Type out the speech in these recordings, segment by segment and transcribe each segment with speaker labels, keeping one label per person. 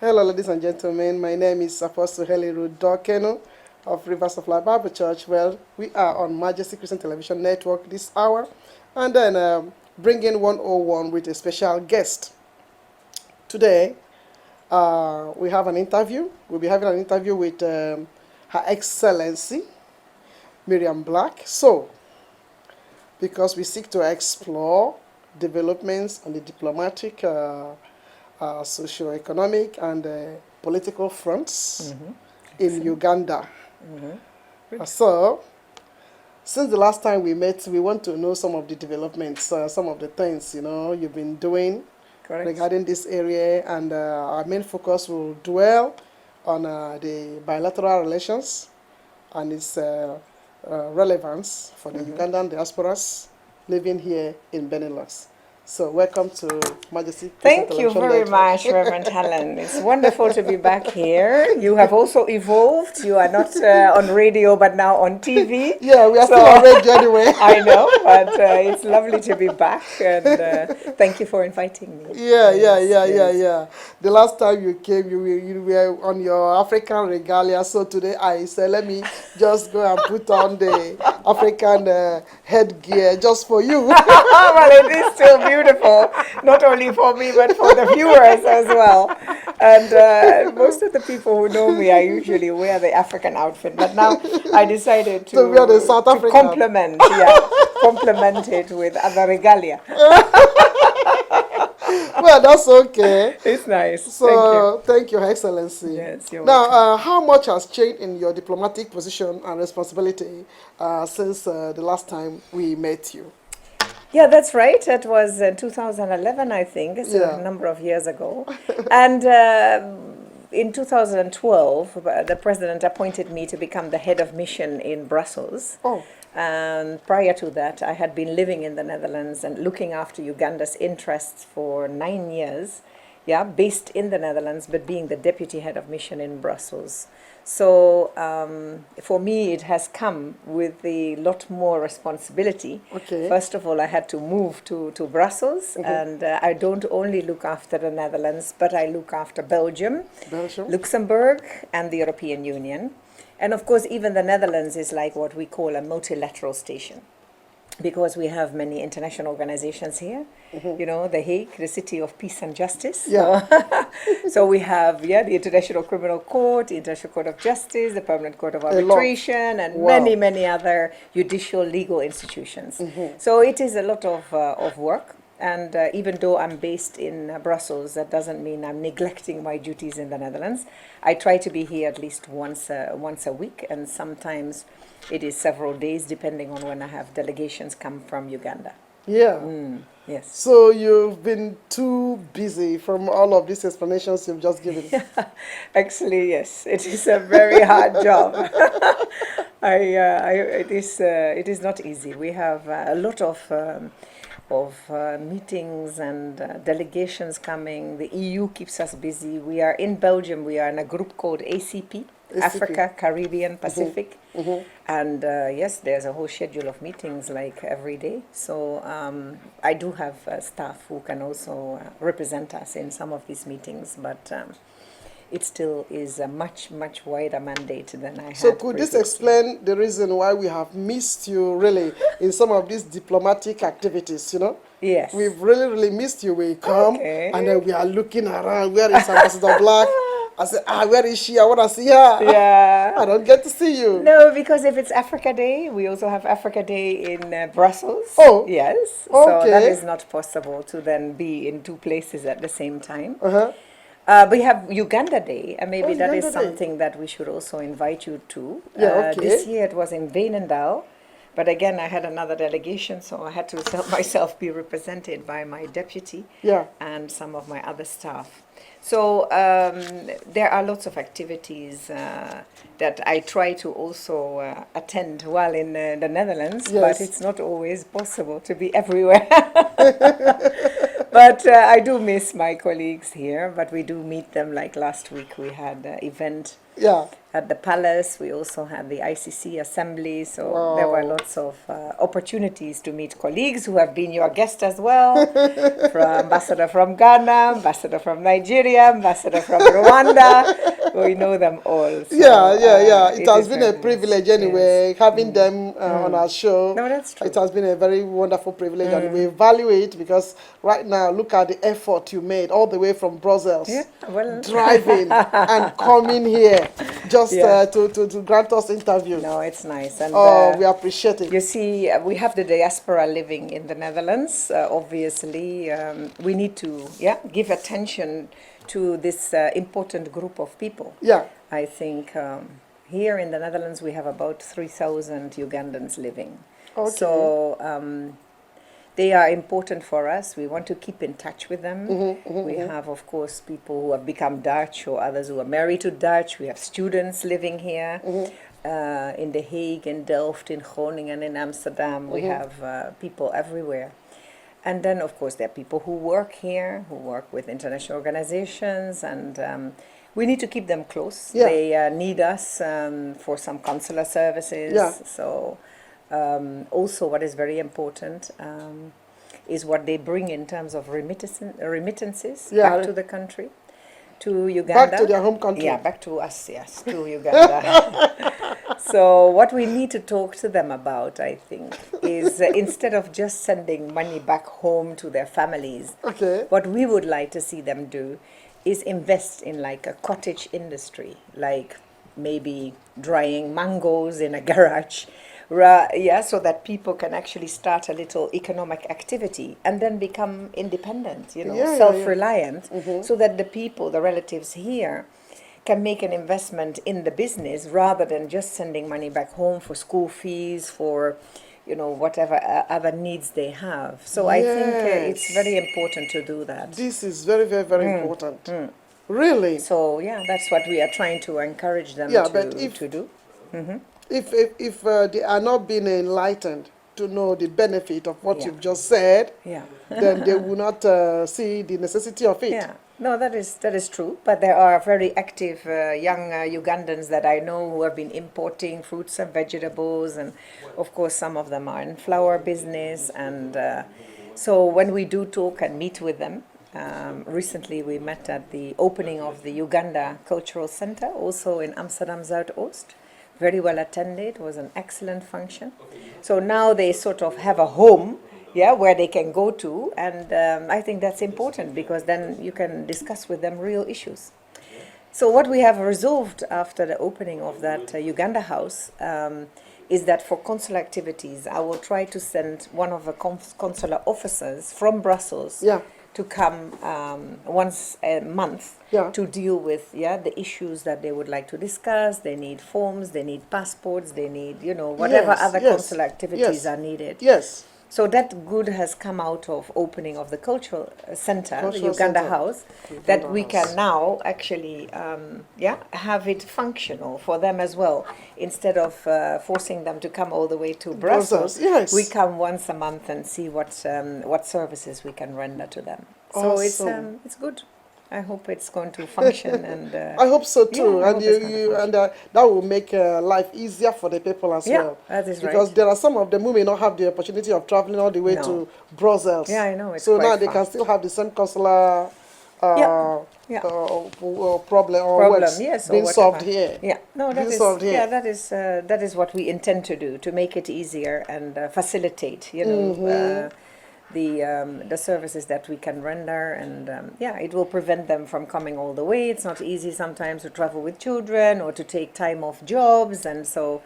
Speaker 1: Hello, ladies and gentlemen. My name is Apostle Heliru Dokeno of Rivers of Life Bible Church. Well, we are on Majesty Christian Television Network this hour, and then bringing 101 with a special guest. Today, we have an interview. We'll be having an interview with Her Excellency Mirjam Blaak-Sow, because we seek to explore developments on the diplomatic, socio-economic, and political fronts in Uganda. So, since the last time we met, we want to know some of the developments, some of the things you've been doing regarding this area, and our main focus will dwell on the bilateral relations and its relevance for the Ugandan diasporas living here in Benelux. So welcome to Majesty.
Speaker 2: Thank you very much, Reverend Helen. It's wonderful to be back here. You have also evolved. You are not on radio, but now on TV.
Speaker 1: Yeah, we are still on radio anyway.
Speaker 2: I know, but it's lovely to be back, and thank you for inviting me.
Speaker 1: Yeah. The last time you came, you were on your African regalia. So today I said, let me just go and put on the African headgear just for you.
Speaker 2: Well, it is still beautiful, not only for me, but for the viewers as well. And most of the people who know me, I usually wear the African outfit, but now I decided to
Speaker 1: wear the South African.
Speaker 2: Complement it with other regalia.
Speaker 1: Well, that's okay.
Speaker 2: It's nice.
Speaker 1: So, thank you, Her Excellency.
Speaker 2: Yes, you're
Speaker 1: now,
Speaker 2: welcome.
Speaker 1: how much has changed in your diplomatic position and responsibility since the last time we met you?
Speaker 2: Yeah, that's right. That was 2011, I think. It's a number of years ago. And in 2012, the president appointed me to become the head of mission in Brussels.
Speaker 1: Oh.
Speaker 2: And prior to that, I had been living in the Netherlands and looking after Uganda's interests for 9 years. Yeah, based in the Netherlands, but being the deputy head of mission in Brussels. So for me, it has come with a lot more responsibility.
Speaker 1: Okay.
Speaker 2: First of all, I had to move to Brussels, and I don't only look after the Netherlands, but I look after Belgium, Luxembourg, and the European Union. And of course, even the Netherlands is like what we call a multilateral station, because we have many international organizations here. You know, The Hague, the city of peace and justice.
Speaker 1: Yeah.
Speaker 2: So we have, the International Criminal Court, the International Court of Justice, the Permanent Court of Arbitration, and many other judicial legal institutions. So it is a lot of work. And even though I'm based in Brussels, that doesn't mean I'm neglecting my duties in the Netherlands. I try to be here at least once a week, and sometimes it is several days, depending on when I have delegations come from Uganda.
Speaker 1: Yeah.
Speaker 2: Yes.
Speaker 1: So you've been too busy from all of these explanations you've just given.
Speaker 2: Actually, yes. It is a very hard job. It is not easy. We have a lot of meetings and delegations coming. The EU keeps us busy. We are in Belgium. We are in a group called ACP. Africa, Caribbean, Pacific. And yes, there's a whole schedule of meetings like every day. So I do have staff who can also represent us in some of these meetings, but it still is a much wider mandate than I had.
Speaker 1: So could this explain the reason why we have missed you really in some of these diplomatic activities,
Speaker 2: Yes.
Speaker 1: We've really missed you. We come and then we are looking around. Where is Ambassador Black? I said, where is she? I want to see her.
Speaker 2: Yeah.
Speaker 1: I don't get to see you.
Speaker 2: No, because if it's Africa Day, we also have Africa Day in Brussels.
Speaker 1: Oh.
Speaker 2: Yes.
Speaker 1: Okay.
Speaker 2: So that is not possible to then be in two places at the same time. We have Uganda Day, and maybe that is something that we should also invite you to.
Speaker 1: Yeah, okay.
Speaker 2: This year it was in Veenendaal. But again, I had another delegation, so I had to myself be represented by my deputy and some of my other staff. So there are lots of activities that I try to also attend while in the Netherlands, but it's not always possible to be everywhere. But I do miss my colleagues here, but we do meet them. Like last week, we had an event
Speaker 1: Yeah.
Speaker 2: At the palace, we also had the ICC assembly, so there were lots of opportunities to meet colleagues who have been your guest as well. Ambassador from Ghana, ambassador from Nigeria, ambassador from Rwanda. We know them all. So,
Speaker 1: yeah. It has been a
Speaker 2: very
Speaker 1: privilege
Speaker 2: nice.
Speaker 1: anyway,
Speaker 2: Yes.
Speaker 1: having them on our show.
Speaker 2: No, that's true.
Speaker 1: It has been a very wonderful privilege, and we value it because right now, look at the effort you made all the way from Brussels, driving and coming here just to grant us interview.
Speaker 2: No, it's nice. And
Speaker 1: we appreciate it.
Speaker 2: You see, we have the diaspora living in the Netherlands. Obviously, we need to give attention to this important group of people.
Speaker 1: Yeah.
Speaker 2: I think here in the Netherlands we have about 3,000 Ugandans living.
Speaker 1: Okay.
Speaker 2: So they are important for us. We want to keep in touch with them. We have, of course, people who have become Dutch or others who are married to Dutch. We have students living here in The Hague, in Delft, in Groningen, in Amsterdam. We have people everywhere. And then, of course, there are people who work here, who work with international organizations, and we need to keep them close.
Speaker 1: Yeah.
Speaker 2: They need us for some consular services.
Speaker 1: Yeah.
Speaker 2: So also what is very important is what they bring in terms of remittances back to the country, to Uganda.
Speaker 1: Back to their home country.
Speaker 2: Yeah, back to us, yes, to Uganda. So what we need to talk to them about, I think, is instead of just sending money back home to their families, what we would like to see them do is invest in like a cottage industry, like maybe drying mangoes in a garage, so that people can actually start a little economic activity and then become independent, self-reliant, so that the people, the relatives here, can make an investment in the business rather than just sending money back home for school fees, for whatever other needs they have. So I think it's very important to do that.
Speaker 1: This is very, very, very important. Really?
Speaker 2: So that's what we are trying to encourage them to do.
Speaker 1: If they are not being enlightened to know the benefit of what you've just said, then they will not see the necessity of it.
Speaker 2: Yeah. No, that is true. But there are very active young Ugandans that I know who have been importing fruits and vegetables, and of course some of them are in flower business. And so when we do talk and meet with them, recently we met at the opening of the Uganda Cultural Center, also in Amsterdam Zuidoost. Very well attended, was an excellent function. So now they sort of have a home, where they can go to, and I think that's important because then you can discuss with them real issues. So what we have resolved after the opening of that Uganda house is that for consular activities, I will try to send one of the consular officers from Brussels to come once a month to deal with the issues that they would like to discuss. They need forms, they need passports, they need whatever other consular activities are needed.
Speaker 1: Yes.
Speaker 2: So that good has come out of opening of the cultural center, the Uganda House, that we can now actually have it functional for them as well. Instead of forcing them to come all the way to Brussels, we come once a month and see what services we can render to them. So it's good. I hope it's going to function, and
Speaker 1: I hope so too. And that will make life easier for the people as well.
Speaker 2: That is right.
Speaker 1: Because there are some of them who may not have the opportunity of traveling all the way to Brussels.
Speaker 2: Yeah, I know. It's
Speaker 1: so
Speaker 2: quite
Speaker 1: now they
Speaker 2: far.
Speaker 1: Can still have the same consular problem being solved here.
Speaker 2: Yeah, no, that is what we intend to do, to make it easier and facilitate, the services that we can render, and it will prevent them from coming all the way. It's not easy sometimes to travel with children or to take time off jobs, and so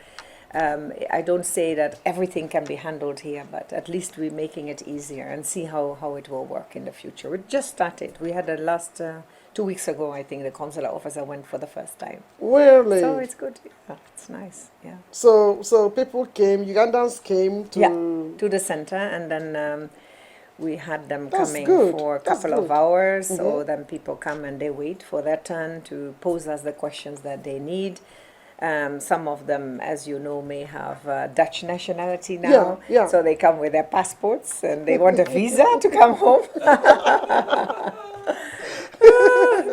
Speaker 2: I don't say that everything can be handled here, but at least we're making it easier and see how it will work in the future. We just started. We had the last 2 weeks ago, I think, the consular officer went for the first time.
Speaker 1: Really?
Speaker 2: So it's good. Yeah, it's nice. Yeah.
Speaker 1: So people came, Ugandans came
Speaker 2: to the center, and then we had them coming for a couple of hours. So then people come and they wait for their turn to pose us the questions that they need. Some of them, as you know, may have Dutch nationality now. So they come with their passports and they want a visa to come home.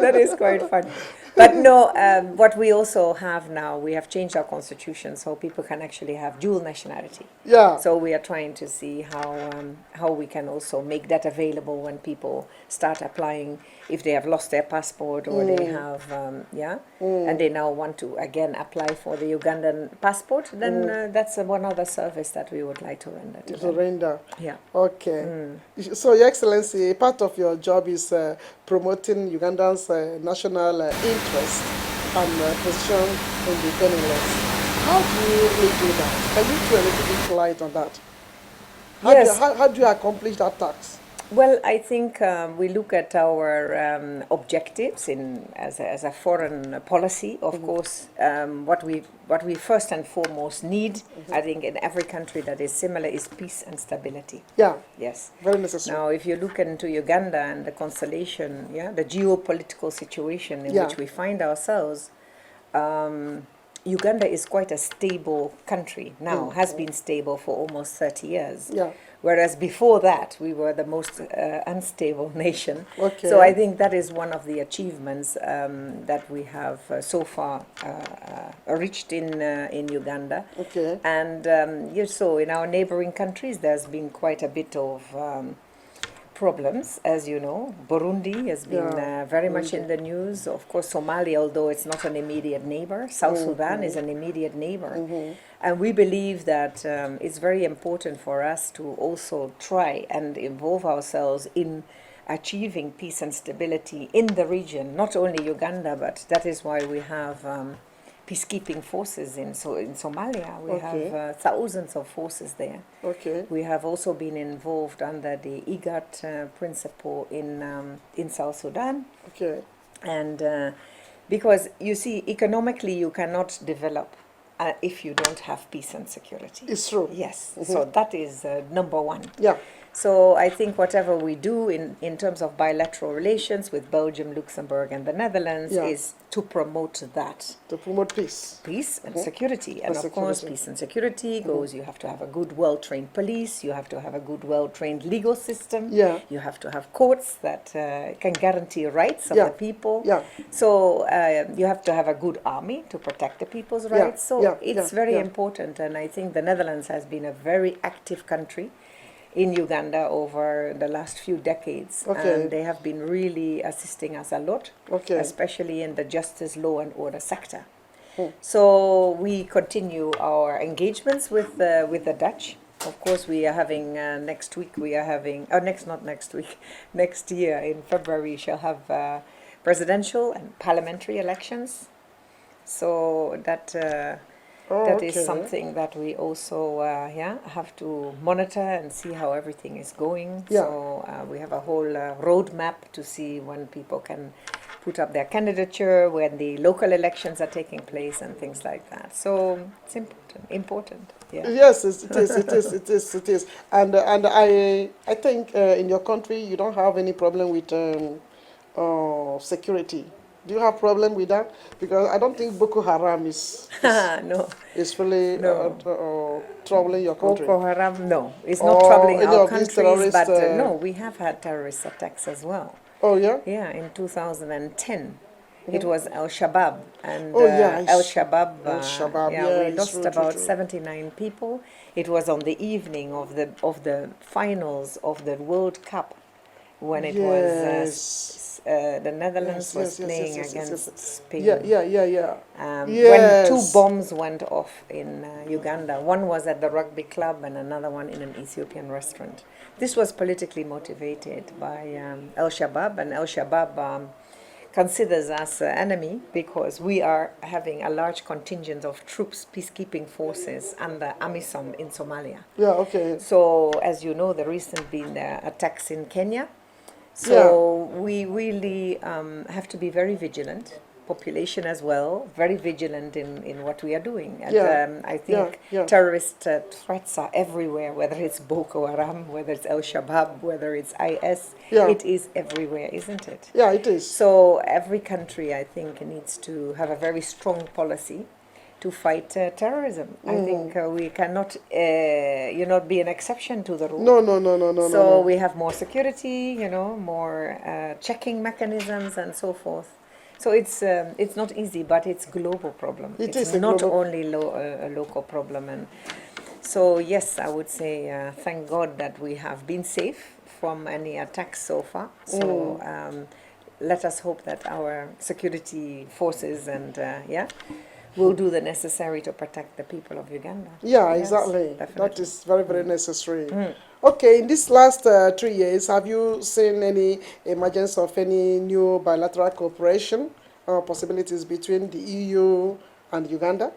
Speaker 2: That is quite fun. But no, what we also have now, we have changed our constitution so people can actually have dual nationality.
Speaker 1: Yeah.
Speaker 2: So we are trying to see how we can also make that available when people start applying, if they have lost their passport or they have, and they now want to again apply for the Ugandan passport, then that's one other service that we would like to render to them.
Speaker 1: Render.
Speaker 2: Yeah.
Speaker 1: Okay. So, Your Excellency, part of your job is promoting Uganda's national interest and position in the Benelux. How do you really do that? Can you throw a little bit light on that?
Speaker 2: Yes.
Speaker 1: How do you accomplish that task?
Speaker 2: Well, I think we look at our objectives as a foreign policy. Of course, what we first and foremost need, I think, in every country that is similar, is peace and stability.
Speaker 1: Yeah.
Speaker 2: Yes.
Speaker 1: Very necessary.
Speaker 2: Now, if you look into Uganda and the constellation, the geopolitical situation in which we find ourselves, Uganda is quite a stable country now, has been stable for almost 30 years.
Speaker 1: Yeah.
Speaker 2: Whereas before that, we were the most unstable nation.
Speaker 1: Okay.
Speaker 2: So I think that is one of the achievements that we have so far reached in Uganda.
Speaker 1: Okay.
Speaker 2: And you saw in our neighboring countries, there's been quite a bit of problems, as you know. Burundi has been very much in the news. Of course, Somalia, although it's not an immediate neighbor, South Sudan is an immediate neighbor. And we believe that it's very important for us to also try and involve ourselves in achieving peace and stability in the region, not only Uganda, but that is why we have peacekeeping forces in Somalia. We have thousands of forces there.
Speaker 1: Okay.
Speaker 2: We have also been involved under the IGAT principle in South Sudan.
Speaker 1: Okay.
Speaker 2: And because you see, economically you cannot develop if you don't have peace and security.
Speaker 1: It's true.
Speaker 2: Yes. So that is number one.
Speaker 1: Yeah.
Speaker 2: So I think whatever we do in terms of bilateral relations with Belgium, Luxembourg, and the Netherlands is to promote that.
Speaker 1: To promote peace.
Speaker 2: Peace and security. And of course, peace and security goes, you have to have a good, well-trained police, you have to have a good, well-trained legal system, you have to have courts that can guarantee rights of the people.
Speaker 1: Yeah.
Speaker 2: So you have to have a good army to protect the people's rights. So it's very important. And I think the Netherlands has been a very active country in Uganda over the last few decades. And they have been really assisting us a lot, especially in the justice, law and order sector. So we continue our engagements with the Dutch. Of course, we are having next week, next year in February, we shall have presidential and parliamentary elections. So that is something that we also have to monitor and see how everything is going. So we have a whole roadmap to see when people can put up their candidature, when the local elections are taking place and things like that. So it's important. Yeah.
Speaker 1: Yes, it is. And I think in your country you don't have any problem with security. Do you have problem with that? Because I don't think Boko Haram is really troubling your country.
Speaker 2: Boko Haram, no. It's not troubling our countries, but no, we have had terrorist attacks as well.
Speaker 1: Oh, yeah?
Speaker 2: Yeah, in 2010. It was Al-Shabaab. And Al-Shabaab, we lost about 79 people. It was on the evening of the finals of the World Cup when it was the Netherlands was playing against Spain. When two bombs went off in Uganda. One was at the rugby club and another one in an Ethiopian restaurant. This was politically motivated by Al-Shabaab, and Al-Shabaab considers us an enemy because we are having a large contingent of troops, peacekeeping forces under AMISOM in Somalia.
Speaker 1: Yeah, okay.
Speaker 2: So, as you know, the recent been attacks in Kenya. So we really have to be very vigilant, population as well, very vigilant in what we are doing. And I think terrorist threats are everywhere, whether it's Boko Haram, whether it's Al-Shabaab, whether it's IS. It is everywhere, isn't it?
Speaker 1: Yeah, it is.
Speaker 2: So every country, I think, needs to have a very strong policy to fight terrorism. I think we cannot, be an exception to the rule.
Speaker 1: No.
Speaker 2: So we have more security, more checking mechanisms and so forth. So it's not easy, but it's global problem. It's not only a local problem. And so yes, I would say thank God that we have been safe from any attacks so far. So let us hope that our security forces and will do the necessary to protect the people of Uganda.
Speaker 1: Yeah, yes, exactly. Definitely. That is very, very necessary. Okay, in this last 3 years, have you seen any emergence of any new bilateral cooperation or possibilities between the EU and Uganda?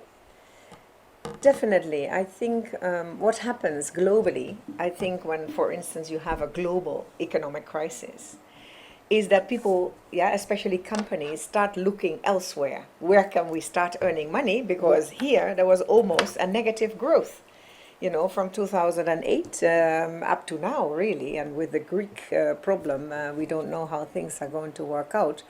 Speaker 2: Definitely. I think what happens globally, I think when, for instance, you have a global economic crisis, is that people, especially companies, start looking elsewhere. Where can we start earning money? Because here there was almost a negative growth, from 2008 up to now, really. And with the Greek problem, we don't know how things are going to work out.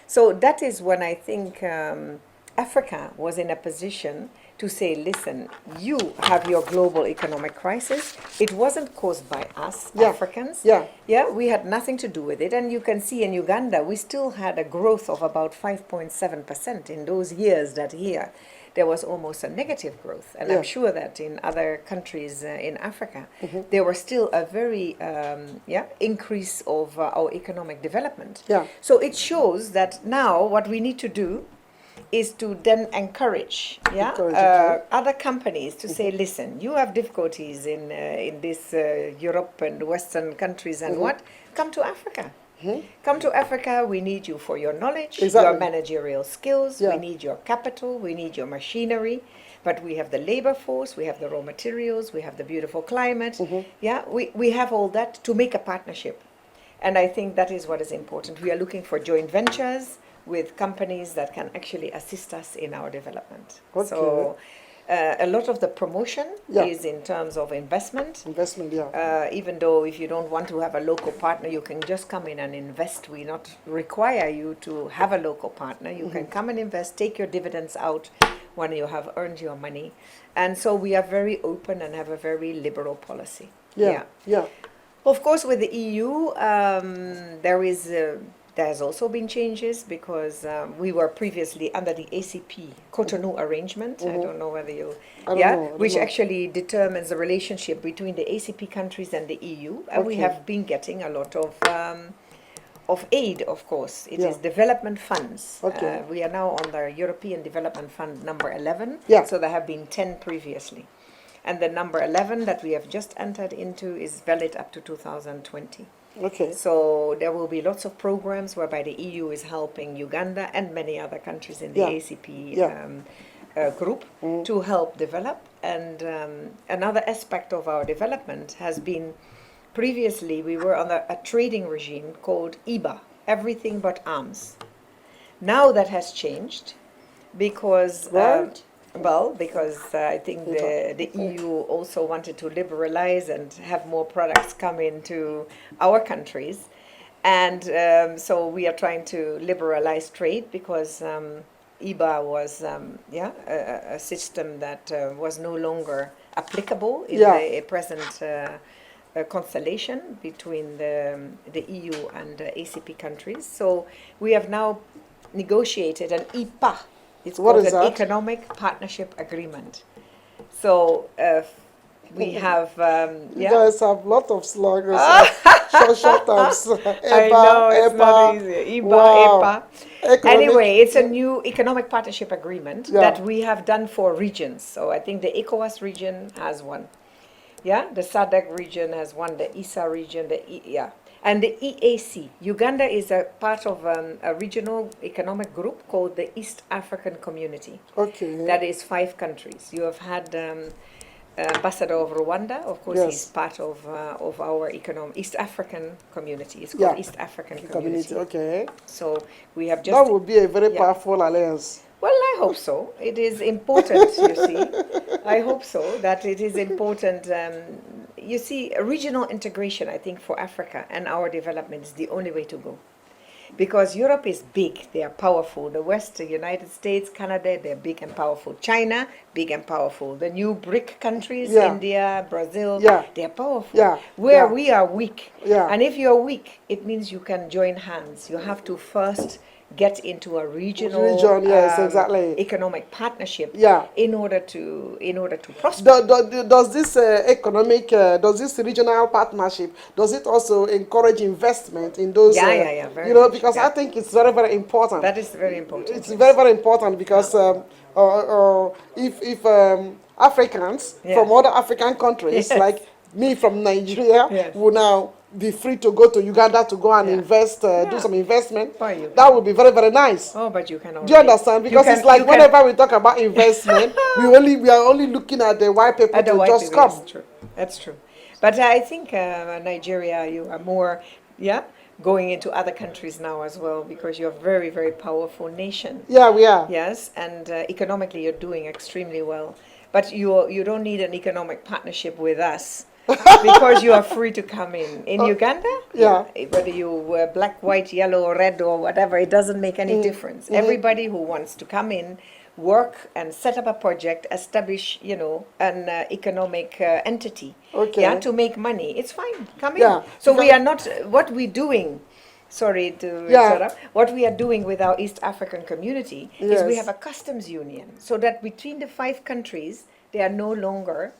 Speaker 2: So that is when I think Africa was in a position to say, listen, you have your global economic crisis. It wasn't caused by us, Africans. We had nothing to do with it. And you can see in Uganda, we still had a growth of about 5.7% in those years that here there was almost a negative growth. And I'm sure that in other countries in Africa, there was still a very increase of our economic development. So it shows that now what we need to do is to then encourage other companies to say, listen, you have difficulties in this Europe and Western countries and what? Come to Africa. Come to Africa, we need you for your knowledge, your managerial skills, we need your capital, we need your machinery, but we have the labor force, we have the raw materials, we have the beautiful climate. We have all that to make a partnership. And I think that is what is important. We are looking for joint ventures with companies that can actually assist us in our development. So a lot of the promotion is in terms of investment. Even though if you don't want to have a local partner, you can just come in and invest. We not require you to have a local partner. You can come and invest, take your dividends out when you have earned your money. And so we are very open and have a very liberal policy. Of course, with the EU, there has also been changes because we were previously under the ACP Cotonou arrangement. I don't know whether you, which actually determines the relationship between the ACP countries and the EU, and we have been getting a lot of aid. Of course, it is development funds. We are now on the European Development Fund number 11. So there have been 10 previously, and the number 11 that we have just entered into is valid up to 2020. So there will be lots of programs whereby the EU is helping Uganda and many other countries in the ACP group to help develop. And another aspect of our development has been, previously we were under a trading regime called EBA, everything but arms. Now that has changed because I think the EU also wanted to liberalize and have more products come into our countries. And so we are trying to liberalize trade because EBA was a system that was no longer applicable in the present constellation between the EU and the ACP countries. So we have now negotiated an EPA. It's called an Economic Partnership Agreement. So we have...
Speaker 1: you guys have a lot of slogans, short terms.
Speaker 2: I know, it's not easy. EPA. Anyway, it's a new Economic Partnership Agreement that we have done for regions. So I think the ECOWAS region has one. The SADC region has one, the ISA region, and the EAC. Uganda is a part of a regional economic group called the East African Community. That is 5 countries. You have had Ambassador of Rwanda, of course, he's part of our East African community. It's called East African Community. So we have just...
Speaker 1: That would be a very powerful alliance.
Speaker 2: Well, I hope so. It is important, you see. I hope so, that it is important. You see, regional integration, I think, for Africa and our development is the only way to go. Because Europe is big, they are powerful. The West, the United States, Canada, they're big and powerful. China, big and powerful. The new BRIC countries, India, Brazil, they are powerful. Where we are weak. And if you're weak, it means you can join hands. You have to first get into a regional
Speaker 1: yes, exactly.
Speaker 2: economic partnership
Speaker 1: Yeah.
Speaker 2: in order to prosper.
Speaker 1: Does this does this regional partnership, does it also encourage investment in those,
Speaker 2: Very much,
Speaker 1: because I think it's very, very important.
Speaker 2: That is very important.
Speaker 1: It's very, very important because if Africans from other African countries, like me from Nigeria, will now be free to go to Uganda to go and invest, do some investment, that would be very, very nice.
Speaker 2: Oh, but you can already.
Speaker 1: Do you understand? Because it's like whenever we talk about investment, we are only looking at the white people to just come.
Speaker 2: That's true. That's true. But I think Nigeria, you are more, going into other countries now as well, because you're a very, very powerful nation.
Speaker 1: Yeah, we are.
Speaker 2: Yes, and economically you're doing extremely well. But you don't need an economic partnership with us because you are free to come in. In Uganda, whether you were black, white, yellow, or red, or whatever, it doesn't make any difference. Everybody who wants to come in, work and set up a project, establish, an economic entity, to make money. It's fine. Come in. So we are not, what we're doing, sorry to interrupt, what we are doing with our East African community is we have a customs union, so that between the 5 countries, they are no longer,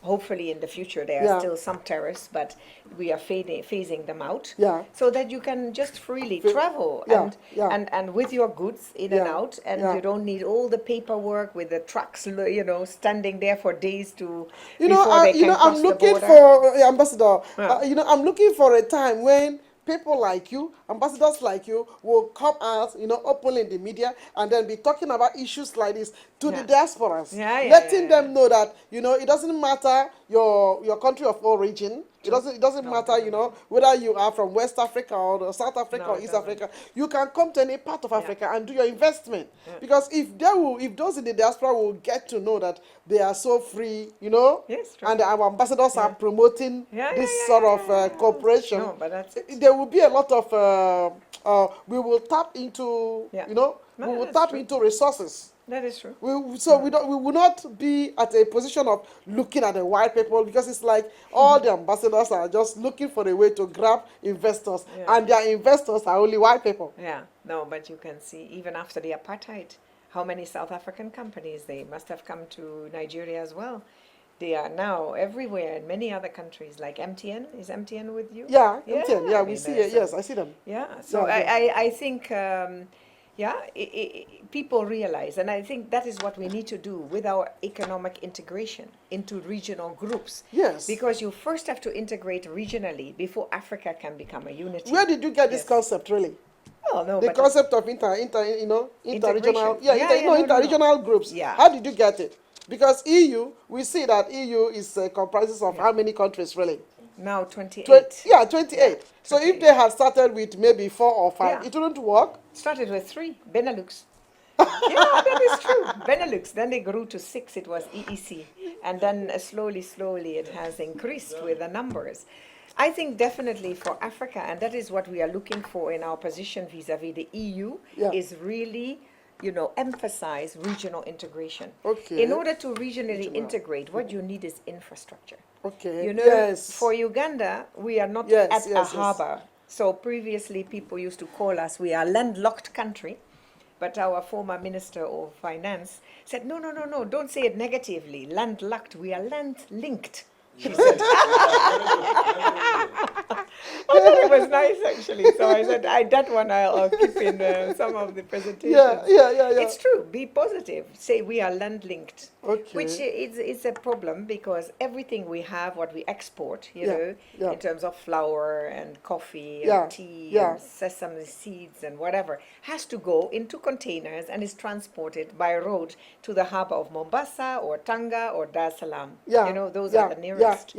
Speaker 2: hopefully in the future there are still some tariffs, but we are phasing them out, so that you can just freely travel and with your goods in and out, and you don't need all the paperwork with the trucks, standing there for days
Speaker 1: I'm looking for Ambassador. I'm looking for a time when people like you, ambassadors like you, will come out, openly in the media and then be talking about issues like this to the diasporas, letting them know that, it doesn't matter your country of origin. It doesn't matter, whether you are from West Africa or South Africa or East Africa. You can come to any part of Africa and do your investment. Because if those in the diaspora will get to know that they are so free, and our ambassadors are promoting this sort of cooperation, there will be a lot of, we will tap into, we will tap into resources.
Speaker 2: That is true.
Speaker 1: We will not be at a position of looking at the white people, because it's like all the ambassadors are just looking for a way to grab investors, and their investors are only white people.
Speaker 2: Yeah, no, but you can see even after the apartheid, how many South African companies, they must have come to Nigeria as well. They are now everywhere in many other countries, like MTN. Is MTN with you?
Speaker 1: Yeah, MTN. Yeah, we see it. Yes, I see them.
Speaker 2: Yeah, so I think... people realize, and I think that is what we need to do with our economic integration into regional groups.
Speaker 1: Yes.
Speaker 2: Because you first have to integrate regionally before Africa can become a unity.
Speaker 1: Where did you get this concept, really?
Speaker 2: Oh, no,
Speaker 1: the concept of interregional, interregional groups.
Speaker 2: Yeah.
Speaker 1: How did you get it? Because EU, we see that EU is comprises of how many countries, really?
Speaker 2: Now 28.
Speaker 1: 28.
Speaker 2: Yeah,
Speaker 1: So 28. If they had started with maybe 4 or 5, it wouldn't work.
Speaker 2: Started with 3, Benelux. That is true. Benelux. Then they grew to 6. It was EEC, and then slowly it has increased with the numbers. I think definitely for Africa, and that is what we are looking for in our position vis-a-vis the EU, is really, emphasize regional integration.
Speaker 1: Okay.
Speaker 2: In order to regionally integrate, what you need is infrastructure.
Speaker 1: Okay.
Speaker 2: For Uganda, we are not at a harbor. So previously, people used to call us, we are a landlocked country. But our former Minister of Finance said, no, don't say it negatively. Landlocked, we are land-linked, she said. I thought it was nice, actually. So I said, that one I'll keep in some of the presentations.
Speaker 1: Yeah.
Speaker 2: It's true. Be positive. Say we are land-linked.
Speaker 1: Okay.
Speaker 2: Which is a problem, because everything we have, what we export, in terms of flour and coffee and tea and sesame seeds and whatever, has to go into containers and is transported by road to the harbor of Mombasa or Tanga or Dar es Salaam. Those are the nearest.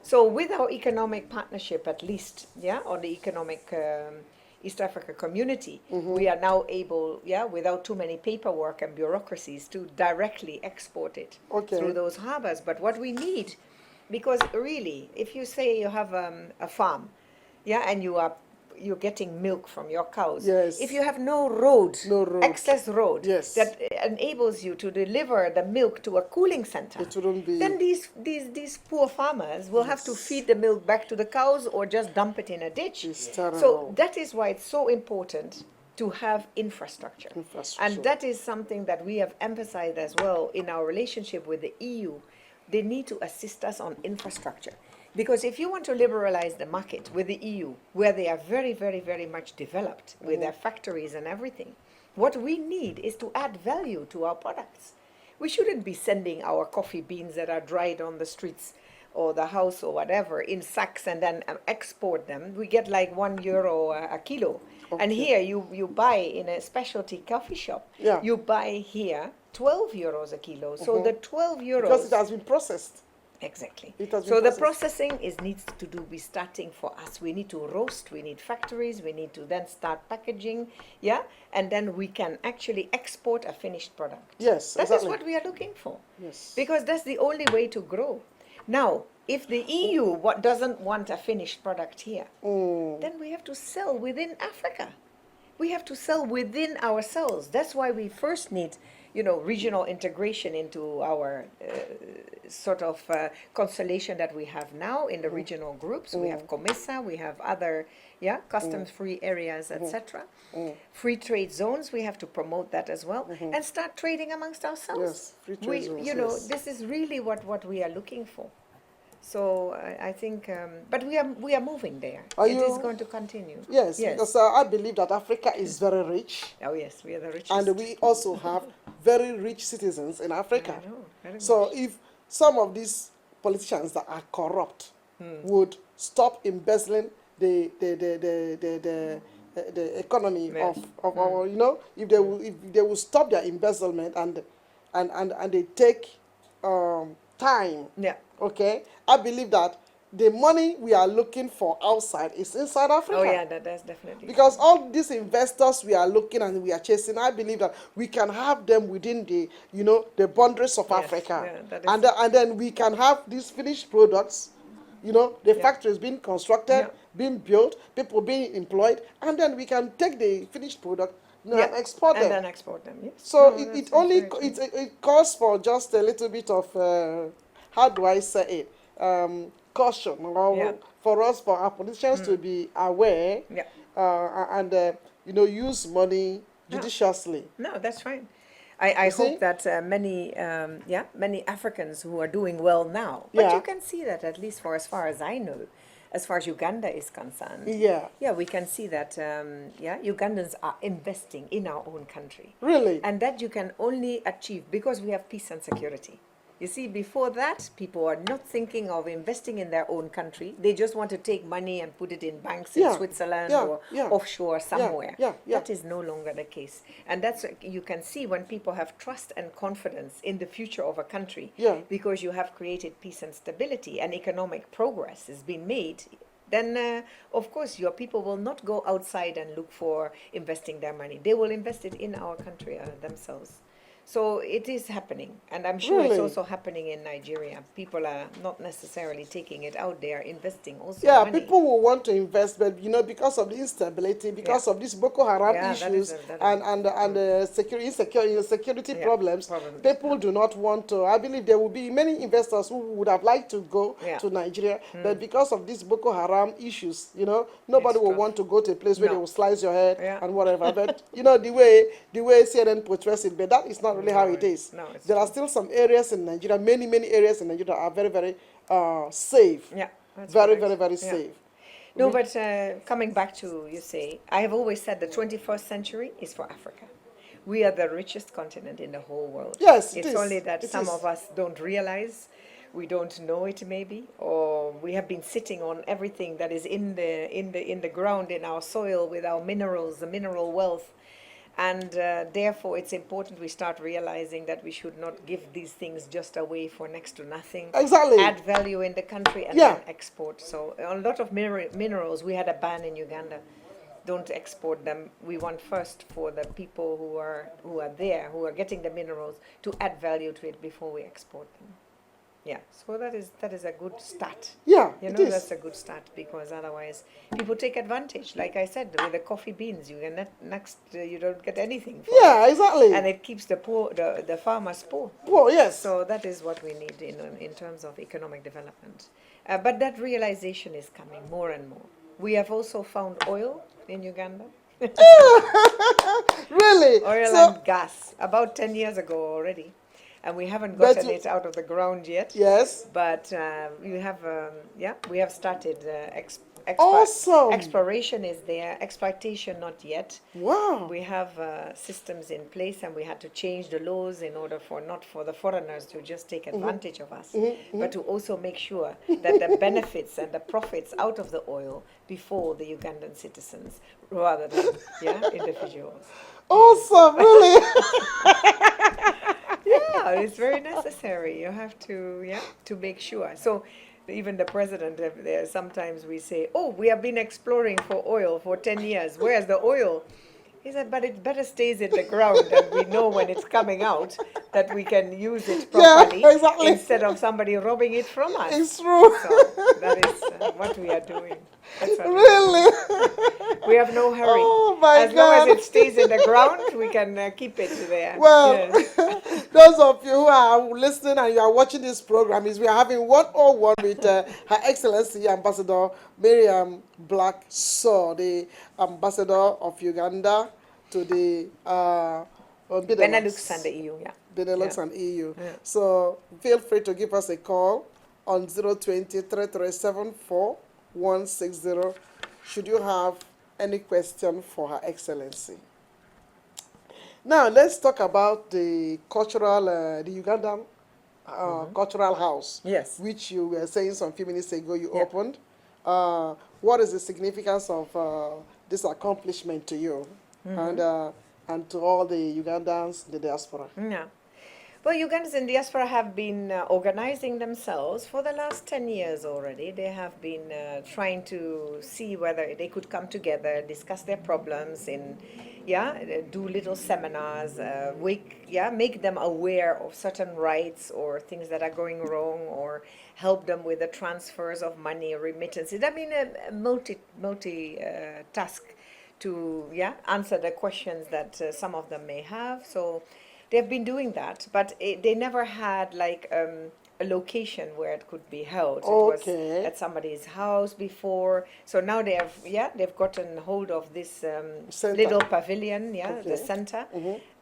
Speaker 2: So with our economic partnership, at least, on the economic East Africa community, we are now able, without too many paperwork and bureaucracies, to directly export it through those harbors. But what we need, because really, if you say you have a farm, and you're getting milk from your cows.
Speaker 1: Yes.
Speaker 2: If you have no road, access road, that enables you to deliver the milk to a cooling center,
Speaker 1: it wouldn't be...
Speaker 2: then these poor farmers will have to feed the milk back to the cows or just dump it in a ditch.
Speaker 1: It's terrible.
Speaker 2: So that is why it's so important to have infrastructure.
Speaker 1: Infrastructure.
Speaker 2: And that is something that we have emphasized as well in our relationship with the EU. They need to assist us on infrastructure. Because if you want to liberalize the market with the EU, where they are very, very, very much developed with their factories and everything, what we need is to add value to our products. We shouldn't be sending our coffee beans that are dried on the streets or the house or whatever in sacks and then export them. We get like €1 a kilo.
Speaker 1: Okay.
Speaker 2: And here you buy in a specialty coffee shop,
Speaker 1: Yeah.
Speaker 2: you buy here €12 a kilo. So the €12...
Speaker 1: Because it has been processed.
Speaker 2: Exactly.
Speaker 1: It has been
Speaker 2: So the
Speaker 1: processed.
Speaker 2: processing needs to be starting for us. We need to roast, we need factories, we need to then start packaging, yeah? And then we can actually export a finished product.
Speaker 1: Yes,
Speaker 2: That
Speaker 1: exactly.
Speaker 2: is what we are looking for.
Speaker 1: Yes.
Speaker 2: Because that's the only way to grow. Now, if the EU doesn't want a finished product here, then we have to sell within Africa. We have to sell within ourselves. That's why we first need, regional integration into our constellation that we have now in the regional groups. We have COMESA, we have other, customs-free areas, etc. Free trade zones, we have to promote that as well, and start trading amongst ourselves.
Speaker 1: Yes, free trade zones, yes.
Speaker 2: This is really what we are looking for. So I think, but we are moving there. It is going to continue.
Speaker 1: Yes, because I believe that Africa is very rich.
Speaker 2: Oh yes, we are the richest.
Speaker 1: And we also have very rich citizens in Africa.
Speaker 2: I know, very
Speaker 1: So
Speaker 2: much.
Speaker 1: if some of these politicians that are corrupt would stop embezzling the economy
Speaker 2: Yes.
Speaker 1: of our, if they will stop their embezzlement and they take time.
Speaker 2: Yeah.
Speaker 1: Okay, I believe that the money we are looking for outside is inside Africa.
Speaker 2: Oh yeah, that's definitely.
Speaker 1: Because all these investors we are looking and we are chasing, I believe that we can have them within the, the boundaries of
Speaker 2: Yes,
Speaker 1: Africa.
Speaker 2: yeah, that
Speaker 1: and,
Speaker 2: is-
Speaker 1: and then we can have these finished products, the factories being constructed, being built, people being employed, and then we can take the finished product and export them.
Speaker 2: And then export them, yes.
Speaker 1: So
Speaker 2: No,
Speaker 1: it
Speaker 2: that's
Speaker 1: only
Speaker 2: very true.
Speaker 1: it calls for just a little bit of how do I say it, caution, for our politicians to be aware, and use money judiciously.
Speaker 2: No, that's fine. I
Speaker 1: see?
Speaker 2: hope that many Africans who are doing well now, but
Speaker 1: Yeah.
Speaker 2: you can see that at least for as far as I know, as far as Uganda is concerned.
Speaker 1: Yeah.
Speaker 2: We can see that Ugandans are investing in our own country.
Speaker 1: Really?
Speaker 2: And that you can only achieve because we have peace and security. You see, before that, people are not thinking of investing in their own country. They just want to take money and put it in banks in Switzerland or offshore somewhere. That is no longer the case. And that's, you can see when people have trust and confidence in the future of a country, because you have created peace and stability and economic progress has been made, then of course your people will not go outside and look for investing their money. They will invest it in our country themselves. So it is happening, and I'm sure it's
Speaker 1: Really?
Speaker 2: also happening in Nigeria. People are not necessarily taking it out there, investing also
Speaker 1: Yeah,
Speaker 2: money.
Speaker 1: people will want to invest, but because of the instability, because of these Boko Haram issues and security problems, people do not want to. I believe there will be many investors who would have liked to go to Nigeria, but because of these Boko Haram issues, nobody will want to go to a place where they will slice your head and whatever. But the way CNN portrays it, but that is not really how it is.
Speaker 2: No,
Speaker 1: There are still some areas in Nigeria, many areas in Nigeria that are very, very safe.
Speaker 2: Yeah, that's
Speaker 1: very,
Speaker 2: correct.
Speaker 1: very
Speaker 2: Yeah.
Speaker 1: safe.
Speaker 2: No, but coming back to, you say, I have always said the 21st century is for Africa. We are the richest continent in the whole world.
Speaker 1: Yes,
Speaker 2: it's only that some of us don't realize, we don't know it maybe, or we have been sitting on everything that is in the ground, in our soil, with our minerals, the mineral wealth. And therefore, it's important we start realizing that we should not give these things just away for next to nothing.
Speaker 1: Exactly.
Speaker 2: Add value in the country and then export. So a lot of minerals, we had a ban in Uganda. Don't export them. We want first for the people who are there, who are getting the minerals, to add value to it before we export them. Yeah, so that is a good start.
Speaker 1: Yeah, it is.
Speaker 2: That's a good start, because otherwise people take advantage. Like I said, with the coffee beans, you don't get anything for it.
Speaker 1: Exactly.
Speaker 2: And it keeps the poor, the farmers poor.
Speaker 1: Well, yes.
Speaker 2: So that is what we need in terms of economic development. But that realization is coming more and more. We have also found oil in Uganda.
Speaker 1: Really?
Speaker 2: Oil
Speaker 1: So,
Speaker 2: and gas, about 10 years ago already. And we haven't
Speaker 1: but
Speaker 2: gotten it out of the ground yet.
Speaker 1: yes.
Speaker 2: But we have started
Speaker 1: Awesome.
Speaker 2: exploration is there, exploitation not yet.
Speaker 1: Wow.
Speaker 2: We have systems in place, and we had to change the laws in order for not for the foreigners to just take advantage of us, but to also make sure that the benefits and the profits out of the oil before the Ugandan citizens rather than individuals.
Speaker 1: Awesome, really?
Speaker 2: Yeah, it's very necessary. You have to make sure. So even the president, there sometimes we say, "Oh, we have been exploring for oil for 10 years. Where's the oil?" He said, "But it better stays in the ground, and we know when it's coming out that we can use it properly
Speaker 1: exactly.
Speaker 2: instead of somebody robbing it from us."
Speaker 1: It's true.
Speaker 2: So that is what we are doing. That's what
Speaker 1: Really?
Speaker 2: we have no hurry.
Speaker 1: Oh my
Speaker 2: As long as
Speaker 1: God.
Speaker 2: it stays in the ground, we can keep it there.
Speaker 1: Well,
Speaker 2: Yes.
Speaker 1: those of you who are listening and you are watching this program, is we are having 101 with Her Excellency Ambassador Mirjam Blaak-Sow, the Ambassador of Uganda to the
Speaker 2: Benelux and the EU, yeah.
Speaker 1: Benelux
Speaker 2: Yeah.
Speaker 1: and EU.
Speaker 2: Yeah.
Speaker 1: So feel free to give us a call on 020-3374-160 should you have any question for Her Excellency. Now let's talk about the cultural, the Ugandan cultural house,
Speaker 2: Yes.
Speaker 1: which you were saying some few minutes ago you
Speaker 2: Yeah.
Speaker 1: opened. What is the significance of this accomplishment to you and to all the Ugandans in the diaspora?
Speaker 2: Yeah. Well, Ugandans in diaspora have been organizing themselves for the last 10 years already. They have been trying to see whether they could come together, discuss their problems, do little seminars, make them aware of certain rights or things that are going wrong, or help them with the transfers of money or remittances. I mean, a multi task to answer the questions that some of them may have. So they've been doing that, but they never had like a location where it could be held. It was at somebody's house before. So now they've gotten hold of this little pavilion, the center.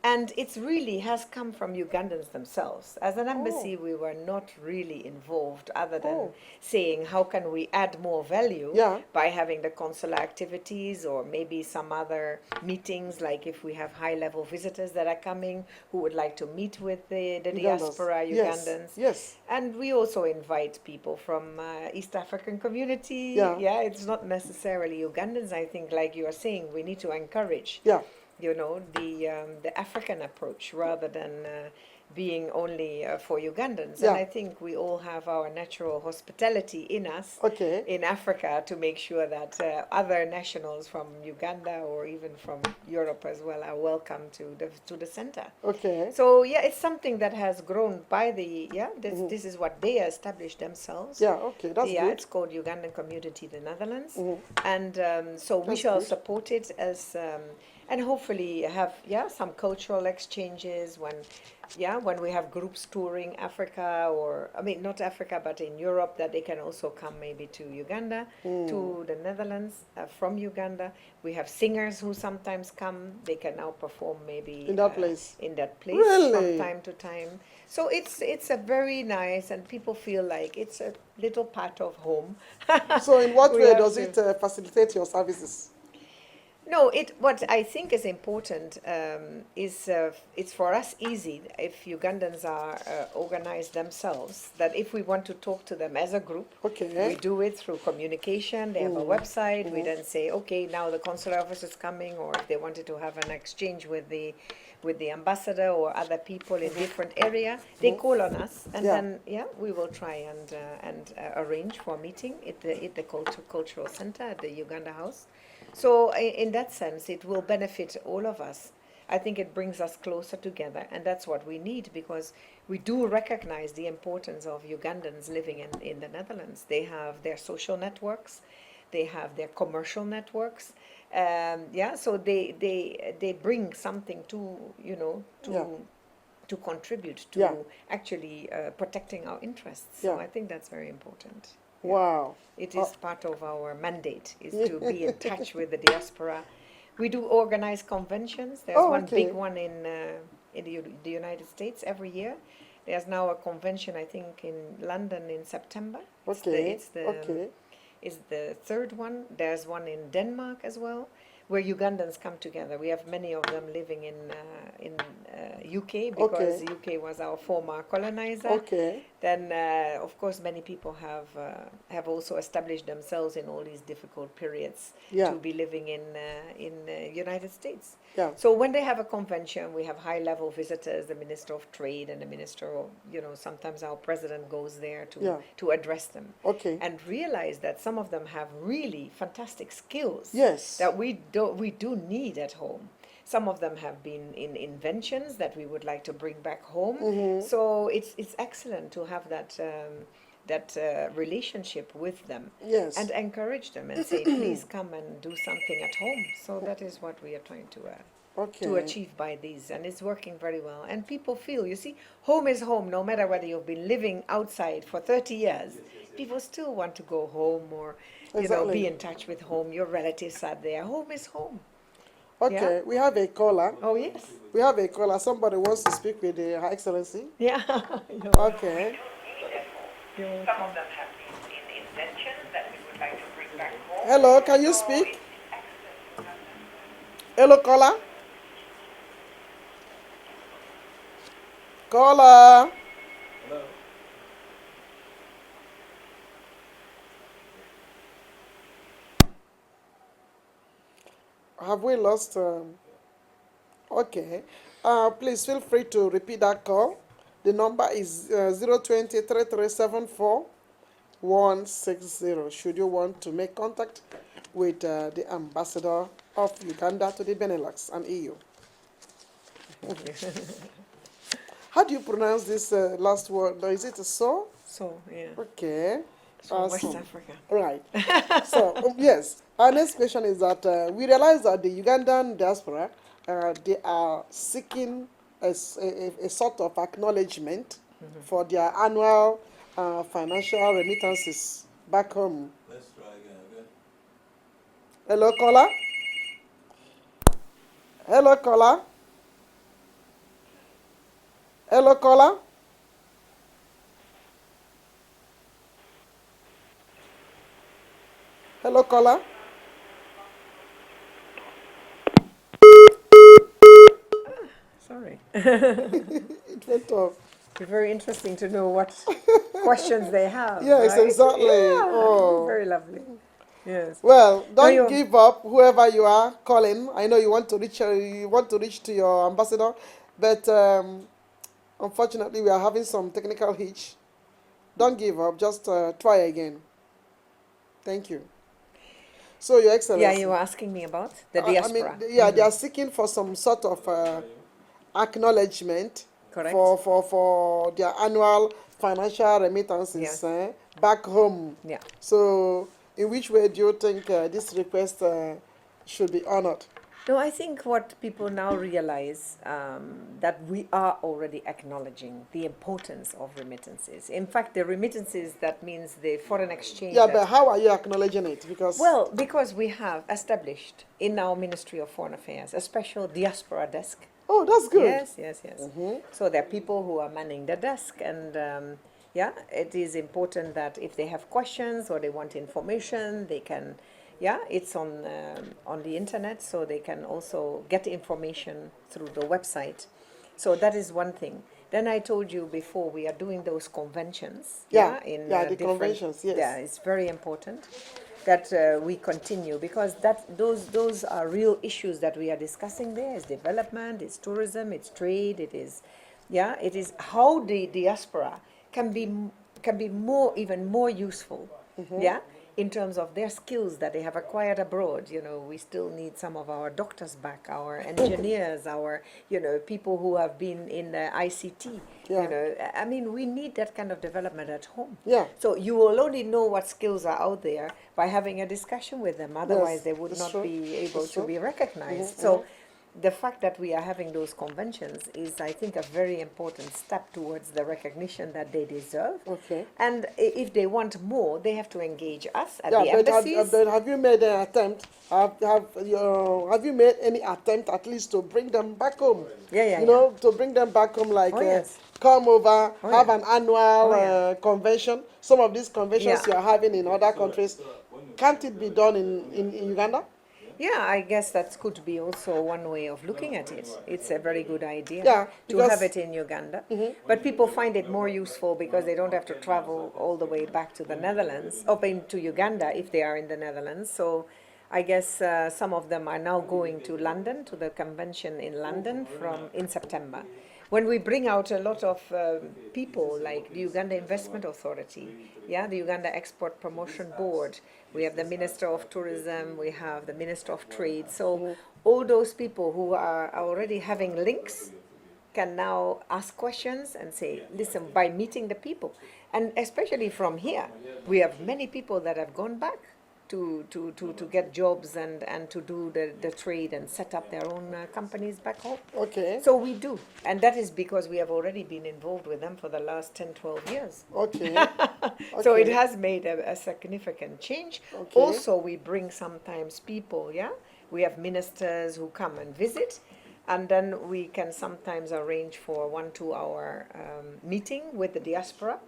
Speaker 2: And it's really has come from Ugandans themselves. As an embassy, we were not really involved other than saying, how can we add more value by having the consular activities or maybe some other meetings, like if we have high-level visitors that are coming who would like to meet with the diaspora Ugandans.
Speaker 1: Yes.
Speaker 2: And we also invite people from East African community.
Speaker 1: Yeah.
Speaker 2: It's not necessarily Ugandans. I think, like you are saying, we need to encourage the African approach rather than being only for Ugandans. And I think we all have our natural hospitality in us in Africa to make sure that other nationals from Uganda or even from Europe as well are welcome to the center. So it's something that has grown by the this is what they established themselves.
Speaker 1: That's good.
Speaker 2: It's called Ugandan Community the Netherlands, and so we shall support it as and hopefully have some cultural exchanges when we have groups touring Africa, or I mean not Africa but in Europe, that they can also come maybe to Uganda, to the Netherlands from Uganda. We have singers who sometimes come. They can now perform maybe
Speaker 1: in that place
Speaker 2: really? From time to time. So it's a very nice, and people feel like it's a little part of home.
Speaker 1: So in what way does it facilitate your services?
Speaker 2: No, what I think is important is it's for us easy if Ugandans are organized themselves, that if we want to talk to them as a group, we do it through communication. They have a website. We then say, okay, now the consular office is coming, or if they wanted to have an exchange with the ambassador or other people in different area, they call on us, and then we will try and arrange for a meeting at the cultural center at the Uganda House. So in that sense, it will benefit all of us. I think it brings us closer together, and that's what we need, because we do recognize the importance of Ugandans living in the Netherlands. They have their social networks, they have their commercial networks. So they bring something to contribute to actually protecting our interests. So I think that's very important.
Speaker 1: Wow.
Speaker 2: It is part of our mandate, is to be in touch with the diaspora, We do organize conventions. There's one big one in the United States every year. There's now a convention, I think, in London in September. It's the third one. There's one in Denmark as well, where Ugandans come together. We have many of them living in UK, because the UK was our former colonizer. Then, of course, many people have also established themselves in all these difficult periods to be living in United States. So when they have a convention, we have high-level visitors, the Minister of Trade and the Minister of, sometimes our president goes there to address them. And realize that some of them have really fantastic skills that we do need at home. Some of them have been in inventions that we would like to bring back home. So it's excellent to have that relationship with them and encourage them and say, please come and do something at home. So that is what we are trying to achieve by these, and it's working very well. And people feel, you see, home is home, no matter whether you've been living outside for 30 years. People still want to go home or be in touch with home. Your relatives are there. Home is home.
Speaker 1: We have a caller.
Speaker 2: Oh, yes.
Speaker 1: We have a caller. Somebody wants to speak with Her Excellency.
Speaker 2: Yeah.
Speaker 1: Okay.
Speaker 2: Some of them have been in inventions that we would like to bring back home.
Speaker 1: Hello, can you speak? Hello, caller. Caller.
Speaker 3: Hello.
Speaker 1: Have we lost? Okay. Please feel free to repeat that call. The number is 020-3374-160. Should you want to make contact with the ambassador of Uganda to the Benelux and EU. How do you pronounce this last word? Is it so?
Speaker 2: So, yeah.
Speaker 1: Okay.
Speaker 2: So West Africa.
Speaker 1: Right. So, yes. Our next question is that we realize that the Ugandan diaspora, they are seeking a sort of acknowledgement for their annual financial remittances back home.
Speaker 3: Let's try again, okay?
Speaker 1: Hello, caller. Hello, caller. Hello, caller. Hello, caller.
Speaker 2: Sorry.
Speaker 1: It went off.
Speaker 2: It's very interesting to know what questions they have.
Speaker 1: Yes,
Speaker 2: right?
Speaker 1: exactly.
Speaker 2: Yeah,
Speaker 1: Oh.
Speaker 2: very lovely. Yes.
Speaker 1: Well, don't give up, whoever you are calling. I know you want to reach to your ambassador, but unfortunately we are having some technical hitch. Don't give up. Just try again. Thank you. So, Your Excellency.
Speaker 2: Yeah, you were asking me about the diaspora.
Speaker 1: I mean, they are seeking for some sort of acknowledgement.
Speaker 2: Correct.
Speaker 1: For their annual financial remittances back home.
Speaker 2: Yeah.
Speaker 1: So, in which way do you think this request should be honored?
Speaker 2: No, I think what people now realize that we are already acknowledging the importance of remittances. In fact, the remittances, that means the foreign exchange.
Speaker 1: Yeah, but how are you acknowledging it?
Speaker 2: Because we have established in our Ministry of Foreign Affairs a special diaspora desk.
Speaker 1: Oh, that's good.
Speaker 2: Yes. Mm-hmm. So there are people who are manning the desk, and it is important that if they have questions or they want information, they can. Yeah, it's on the internet, so they can also get information through the website. So that is one thing. Then I told you before, we are doing those conventions.
Speaker 1: The conventions. Yes.
Speaker 2: Yeah, it's very important that we continue, because those are real issues that we are discussing there. It's development, it's tourism, it's trade, it is how the diaspora can be even more useful. Mm-hmm. Yeah. In terms of their skills that they have acquired abroad. We still need some of our doctors back, our engineers, our, people who have been in the ICT.
Speaker 1: Yeah.
Speaker 2: I mean, we need that kind of development at home.
Speaker 1: Yeah.
Speaker 2: So you will only know what skills are out there by having a discussion with them. Otherwise, they would not be able to be recognized. Mm-hmm. So the fact that we are having those conventions is, I think, a very important step towards the recognition that they deserve.
Speaker 1: Okay.
Speaker 2: And if they want more, they have to engage us at
Speaker 1: Yeah,
Speaker 2: the
Speaker 1: but
Speaker 2: embassies.
Speaker 1: have you made an attempt? Have you made any attempt at least to bring them back home?
Speaker 2: Yeah.
Speaker 1: To bring them back home, like
Speaker 2: Oh, yes.
Speaker 1: come over, have
Speaker 2: yeah.
Speaker 1: an annual convention. Some of these conventions
Speaker 2: Yeah.
Speaker 1: you are having in other countries, can't it be done in Uganda?
Speaker 2: Yeah, I guess that could be also one way of looking at it. It's a very good idea
Speaker 1: Yeah,
Speaker 2: to have it in Uganda. But people find it more useful because they don't have to travel all the way back to the Netherlands, up into Uganda if they are in the Netherlands. So I guess some of them are now going to London, to the convention in London in September. When we bring out a lot of people like the Uganda Investment Authority, the Uganda Export Promotion Board, we have the Minister of Tourism, we have the Minister of Trade. So all those people who are already having links can now ask questions and say, listen, by meeting the people. And especially from here, we have many people that have gone back to get jobs and to do the trade and set up their own companies back home.
Speaker 1: Okay.
Speaker 2: So we do. And that is because we have already been involved with them for the last 10, 12 years.
Speaker 1: Okay.
Speaker 2: So it
Speaker 1: Okay.
Speaker 2: has made a significant change.
Speaker 1: Okay.
Speaker 2: Also, we bring sometimes people, we have ministers who come and visit. And then we can sometimes arrange for a 1-2 hour meeting with the diaspora.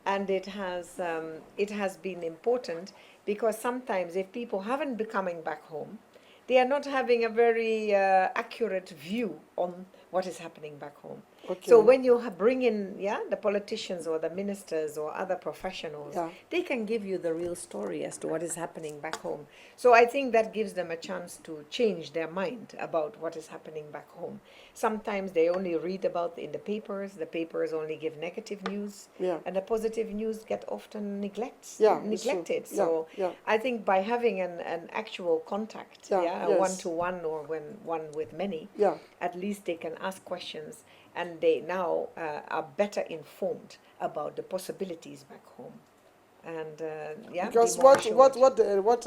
Speaker 2: And it has been important because sometimes if people haven't been coming back home, they are not having a very accurate view on what is happening back home.
Speaker 1: Okay.
Speaker 2: So when you bring in the politicians or the ministers or other professionals, they can give you the real story as to what is happening back home. So I think that gives them a chance to change their mind about what is happening back home. Sometimes they only read about in the papers only give negative news, and the positive news get often neglected. So I think by having an actual contact, a one-to-one or one with many, at least they can ask questions, and they now are better informed about the possibilities back home. And
Speaker 1: because what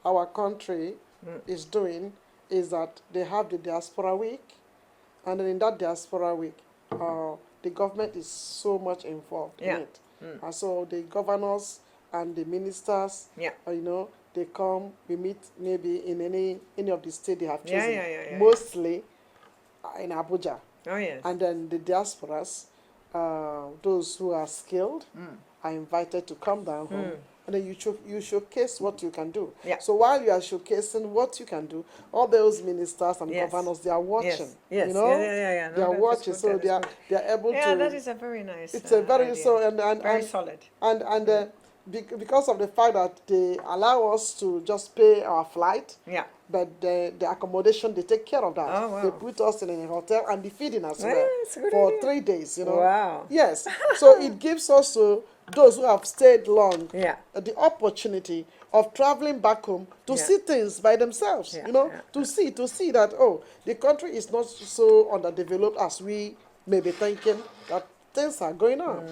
Speaker 1: our country is doing is that they have the diaspora week, and then in that diaspora week, the government is so much involved in it, and so the governors and the ministers, they come, we meet maybe in any of the states they have chosen, mostly in Abuja.
Speaker 2: Oh, yes.
Speaker 1: And then the diasporas, those who are skilled, are invited to come down home. And then you showcase what you can do. So while you are showcasing what you can do, all those ministers and governors, they are watching.
Speaker 2: Yes.
Speaker 1: You know,
Speaker 2: No,
Speaker 1: they are watching, so they are able to.
Speaker 2: Yeah, that is a very nice.
Speaker 1: It's a very
Speaker 2: idea. Very solid.
Speaker 1: And because of the fact that they allow us to just pay our flight. But the accommodation, they take care of that.
Speaker 2: Oh, wow.
Speaker 1: They put us in a hotel and the feeding as well for 3 days,
Speaker 2: Wow.
Speaker 1: Yes. So it gives also those who have stayed long the opportunity of traveling back home to see things by themselves, to see that, the country is not so underdeveloped as we may be thinking, that things are going on,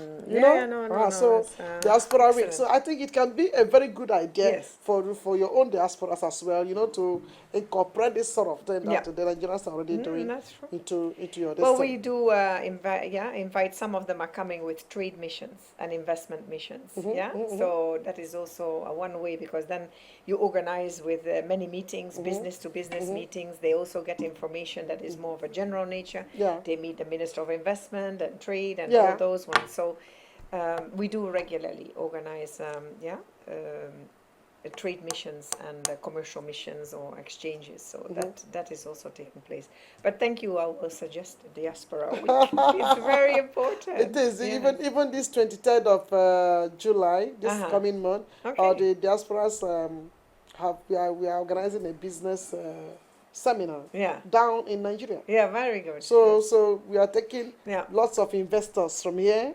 Speaker 1: so diaspora week. So I think it can be a very good idea for your own diasporas as well, to incorporate this sort of thing that the Nigerians are already doing into your destiny.
Speaker 2: Well, we do invite some of them are coming with trade missions and investment missions. So that is also one way, because then you organize with many meetings, business to business meetings. They also get information that is more of a general nature. They meet the Minister of Investment and Trade and all those ones. So we do regularly organize trade missions and commercial missions or exchanges. So that is also taking place. But thank you. I will suggest the Diaspora Week. It's very important.
Speaker 1: It is. Even this 23rd of July, this coming month, the diasporas we are organizing a business seminar down in Nigeria.
Speaker 2: Very good.
Speaker 1: So we are taking lots of investors from here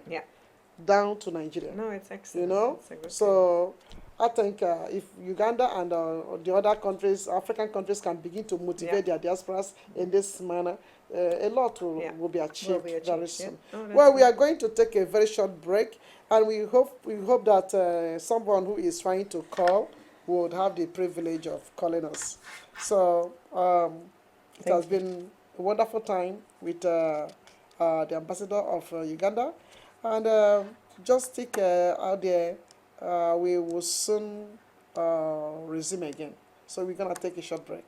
Speaker 1: down to Nigeria.
Speaker 2: No, it's excellent. It's a good
Speaker 1: so thing. I think if Uganda and the other countries, African countries, can begin to motivate their diasporas in this manner, a lot will be achieved very soon. Well, we are going to take a very short break, and we hope that someone who is trying to call would have the privilege of calling us. So It has been a wonderful time with the ambassador of Uganda. And just stick out there. We will soon resume again. So we're going to take a short break.